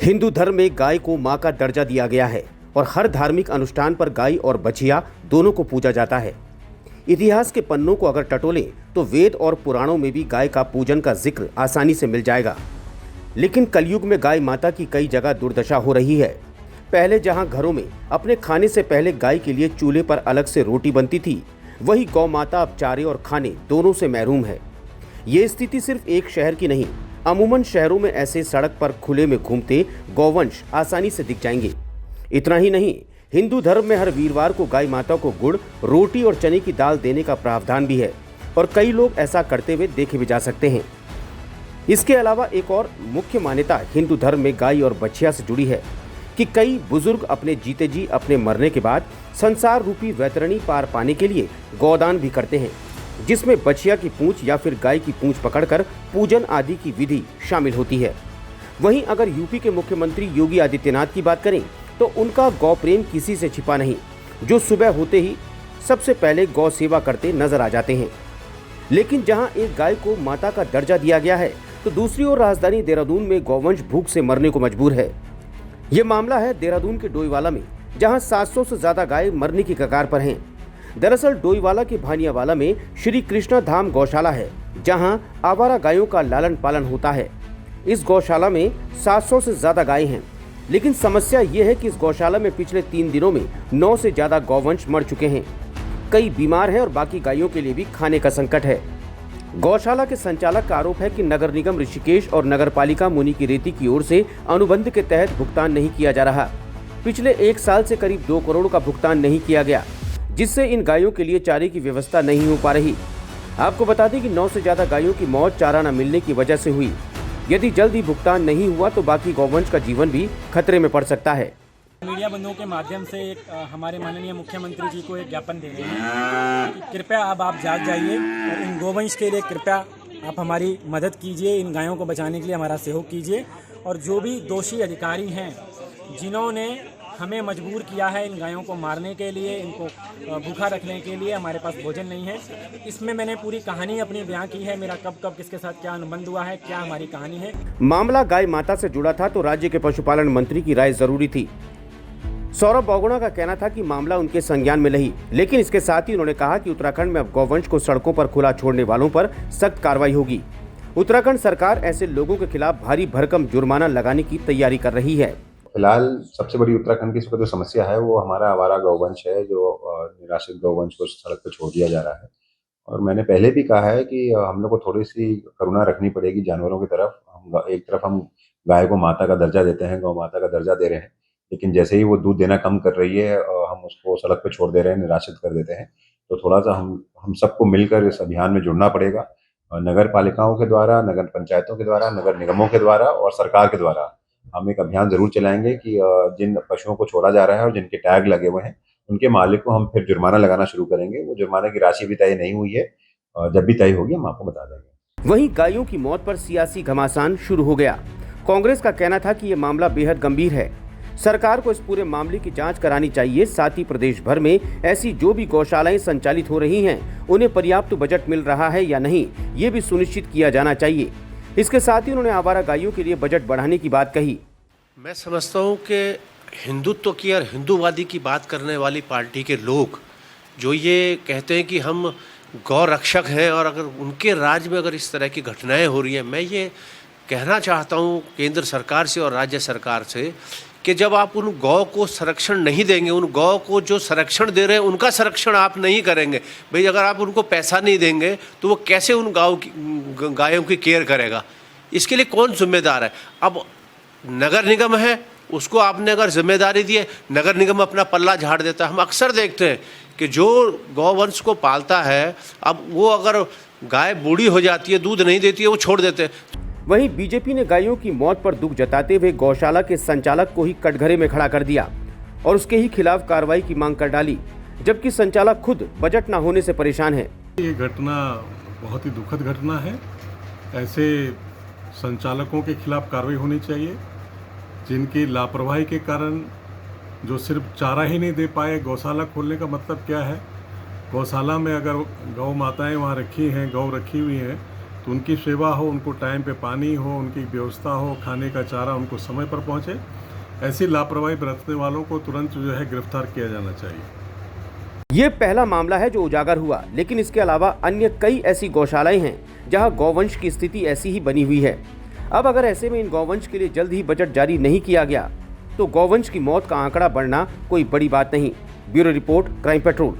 हिंदू धर्म में गाय को मां का दर्जा दिया गया है और हर धार्मिक अनुष्ठान पर गाय और बछिया दोनों को पूजा जाता है। इतिहास के पन्नों को अगर टटोलें तो वेद और पुराणों में भी गाय का पूजन का जिक्र आसानी से मिल जाएगा। लेकिन कलयुग में गाय माता की कई जगह दुर्दशा हो रही है। पहले जहां घरों में अपने खाने से पहले गाय के लिए चूल्हे पर अलग से रोटी बनती थी, वही गौ माता अब चारे और खाने दोनों से महरूम है। ये स्थिति सिर्फ एक शहर की नहीं, अमूमन शहरों में ऐसे सड़क पर खुले में घूमते गौवंश आसानी से दिख जाएंगे। इतना ही नहीं, हिंदू धर्म में हर वीरवार को गाय माता को गुड़, रोटी और चने की दाल देने का प्रावधान भी है और कई लोग ऐसा करते हुए देखे भी जा सकते हैं। इसके अलावा एक और मुख्य मान्यता हिंदू धर्म में गाय और बछिया से जुड़ी है कि कई बुजुर्ग अपने जीते जी अपने मरने के बाद संसार रूपी वैतरणी पार पाने के लिए गौदान भी करते हैं, जिसमें बछिया की पूंछ या फिर गाय की पूंछ पकड़कर पूजन आदि की विधि शामिल होती है। वहीं अगर यूपी के मुख्यमंत्री योगी आदित्यनाथ की बात करें तो उनका गौ प्रेम किसी से छिपा नहीं, जो सुबह होते ही सबसे पहले गौ सेवा करते नजर आ जाते हैं। लेकिन जहां एक गाय को माता का दर्जा दिया गया है तो दूसरी ओर राजधानी देहरादून में गौवंश भूख से मरने को मजबूर है। ये मामला है देहरादून के डोईवाला में, जहां 700 से ज्यादा गाय मरने की कगार पर हैं। दरअसल डोईवाला के भानियावाला में श्री कृष्णा धाम गौशाला है, जहां आवारा गायों का लालन पालन होता है। इस गौशाला में 700 से ज्यादा गाय हैं, लेकिन समस्या ये है कि इस गौशाला में पिछले 3 दिनों में 9 से ज्यादा गौवंश मर चुके हैं। कई बीमार हैं और बाकी गायों के लिए भी खाने का संकट है। गौशाला के संचालक का आरोप है कि नगर निगम ऋषिकेश और नगर पालिका मुनि की रेती की ओर से अनुबंध के तहत भुगतान नहीं किया जा रहा। पिछले 1 साल से करीब 2 करोड़ का भुगतान नहीं किया गया, जिससे इन गायों के लिए चारे की व्यवस्था नहीं हो पा रही। आपको बता दें कि 9 से ज्यादा गायों की मौत चारा न मिलने की वजह से हुई। यदि जल्द ही भुगतान नहीं हुआ तो बाकी गौवंश का जीवन भी खतरे में पड़ सकता है। मीडिया बंधुओं के माध्यम से एक हमारे माननीय मुख्यमंत्री जी को एक ज्ञापन दे रहे हैं कि कृपया अब आप जाग जाइए और इन गौवंश के लिए कृपया आप हमारी मदद कीजिए, इन गायों को बचाने के लिए हमारा सहयोग कीजिए। और जो भी दोषी अधिकारी हैं जिन्होंने हमें मजबूर किया है इन गायों को मारने के लिए, इनको भूखा रखने के लिए, हमारे पास भोजन नहीं है। इसमें मैंने पूरी कहानी अपनी बयां की है, मेरा कब कब किसके साथ क्या अनुबंध हुआ है, क्या हमारी कहानी है। मामला गाय माता से जुड़ा था तो राज्य के पशुपालन मंत्री की राय जरूरी थी। सौरभ बहुगुणा का कहना था कि मामला उनके संज्ञान में नहीं, लेकिन इसके साथ ही उन्होंने कहा कि उत्तराखंड में अब गौवंश को सड़कों पर खुला छोड़ने वालों पर सख्त कार्रवाई होगी। उत्तराखंड सरकार ऐसे लोगों के खिलाफ भारी भरकम जुर्माना लगाने की तैयारी कर रही है। फिलहाल सबसे बड़ी उत्तराखंड की इस वक्त जो समस्या है वो हमारा आवारा गौवंश है, जो निराश्रित गौवंश को सड़क पर छोड़ दिया जा रहा है। और मैंने पहले भी कहा है कि हम लोग को थोड़ी सी करुणा रखनी पड़ेगी जानवरों की तरफ। एक तरफ हम गाय को माता का दर्जा देते हैं, गौ माता का दर्जा दे रहे हैं, लेकिन जैसे ही वो दूध देना कम कर रही है हम उसको सड़क पर छोड़ दे रहे हैं, निराश्रित कर देते हैं। तो थोड़ा सा हम सबको मिलकर इस अभियान में जुड़ना पड़ेगा। नगर पालिकाओं के द्वारा, नगर पंचायतों के द्वारा, नगर निगमों के द्वारा और सरकार के द्वारा हम एक अभियान जरूर चलाएंगे कि जिन पशुओं को छोड़ा जा रहा है और जिनके टैग लगे हुए हैं उनके मालिक को हम फिर जुर्माना लगाना शुरू करेंगे। वो जुर्माना की राशि भी तय नहीं हुई है, जब भी तय होगी हम आपको बता देंगे। वहीं गायों की मौत पर सियासी घमासान शुरू हो गया। कांग्रेस का कहना था कि ये मामला बेहद गंभीर है, सरकार को इस पूरे मामले की जांच करानी चाहिए। साथ ही प्रदेश भर में ऐसी जो भी गौशालाएं संचालित हो रही हैं उन्हें पर्याप्त बजट मिल रहा है या नहीं, ये भी सुनिश्चित किया जाना चाहिए। इसके साथ ही उन्होंने आवारा गायों के लिए बजट बढ़ाने की बात कही। मैं समझता हूँ कि हिंदुत्व की और हिंदूवादी की बात करने वाली पार्टी के लोग जो ये कहते हैं कि हम गौ रक्षक हैं, और अगर उनके राज्य में अगर इस तरह की घटनाएं हो रही हैं, मैं ये कहना चाहता हूँ केंद्र सरकार से और राज्य सरकार से कि जब आप उन गौ को संरक्षण नहीं देंगे, उन गौ को जो संरक्षण दे रहे हैं उनका संरक्षण आप नहीं करेंगे, भाई अगर आप उनको पैसा नहीं देंगे तो वो कैसे उन गायों की केयर करेगा? इसके लिए कौन जिम्मेदार है? अब नगर निगम है, उसको आपने अगर जिम्मेदारी दी है, नगर निगम अपना पल्ला झाड़ देता है। हम अक्सर देखते हैं कि जो गौवंश को पालता है, अब वो अगर गाय बूढ़ी हो जाती है, दूध नहीं देती है, वो छोड़ देते हैं। वहीं बीजेपी ने गायों की मौत पर दुख जताते हुए गौशाला के संचालक को ही कटघरे में खड़ा कर दिया और उसके ही खिलाफ कार्रवाई की मांग कर डाली, जबकि संचालक खुद बजट न होने से परेशान है। ये घटना बहुत ही दुखद घटना है। ऐसे संचालकों के खिलाफ कार्रवाई होनी चाहिए जिनकी लापरवाही के कारण जो सिर्फ चारा ही नहीं दे पाए। गौशाला खोलने का मतलब क्या है? गौशाला में अगर गौ माताएं वहाँ रखी हैं, गौ रखी हुई हैं, तो उनकी सेवा हो, उनको टाइम पे पानी हो, उनकी व्यवस्था हो, खाने का चारा उनको समय पर पहुंचे। ऐसी लापरवाही बरतने वालों को तुरंत जो है गिरफ्तार किया जाना चाहिए। ये पहला मामला है जो उजागर हुआ, लेकिन इसके अलावा अन्य कई ऐसी गौशालाएं हैं जहां गौवंश की स्थिति ऐसी ही बनी हुई है। अब अगर ऐसे में इन गौवंश के लिए जल्द ही बजट जारी नहीं किया गया तो गौवंश की मौत का आंकड़ा बढ़ना कोई बड़ी बात नहीं। Bureau report, crime petrol.